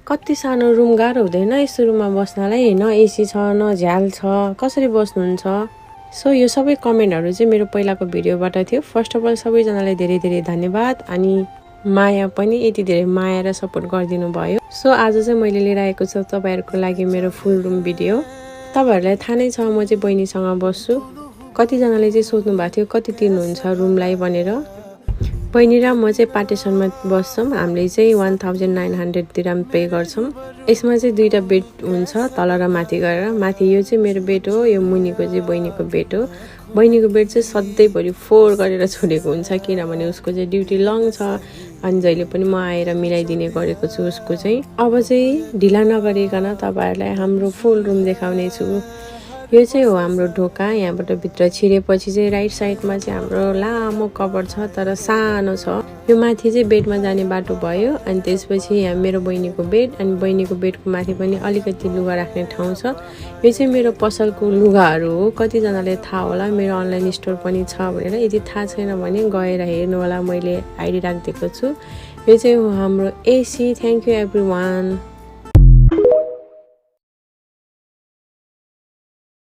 कति सानो रुम गाह्रो हुँदैन यस्तो रुममा बस्नलाई, न एसी छ न झ्याल छ, कसरी बस्नुहुन्छ? सो यो सबै कमेन्टहरू चाहिँ मेरो पहिलाको भिडियोबाट थियो। फर्स्ट अफ अल सबैजनालाई धेरै धेरै धन्यवाद, अनि माया पनि यति धेरै माया र सपोर्ट गरिदिनु भयो। सो आज चाहिँ मैले लिएर आएको छु तपाईँहरूको लागि मेरो फुल रुम भिडियो। तपाईँहरूलाई थाहा नै छ म चाहिँ बहिनीसँग बस्छु। कतिजनाले चाहिँ सोध्नु भएको थियो कति तिर्नुहुन्छ रुमलाई भनेर। बहिनी र म चाहिँ पार्टिसनमा बस्छौँ। हामीले चाहिँ 1900 दिरहम पे गर्छौँ। यसमा चाहिँ दुईटा बेड हुन्छ, तल र माथि गरेर। माथि यो चाहिँ मेरो बेड हो, यो मुनिको चाहिँ बहिनीको बेड हो। बहिनीको बेड चाहिँ सधैँभरि 4 गरेर छोडेको हुन्छ, किनभने उसको चाहिँ ड्युटी लङ छ अनि जहिले पनि म आएर मिलाइदिने गरेको छु उसको चाहिँ। अब चाहिँ ढिला नगरिकन तपाईँहरूलाई हाम्रो फुल रुम देखाउने छु। यो चाहिँ हो हाम्रो ढोका। यहाँबाट भित्र छिरेपछि चाहिँ राइट साइडमा चाहिँ हाम्रो लामो कबर्ड छ, तर सानो छ। यो माथि चाहिँ बेडमा जाने बाटो भयो। अनि त्यसपछि यहाँ मेरो बहिनीको बेड, अनि बहिनीको बेडको माथि पनि अलिकति लुगा राख्ने ठाउँ छ। यो चाहिँ मेरो पसलको लुगाहरू हो। कतिजनाले थाहा होला मेरो अनलाइन स्टोर पनि छ भनेर। यदि थाहा छैन भने गएर हेर्नु होला, मैले आइडी राखिदिएको छु। यो चाहिँ हो हाम्रो AC. Thank you every one.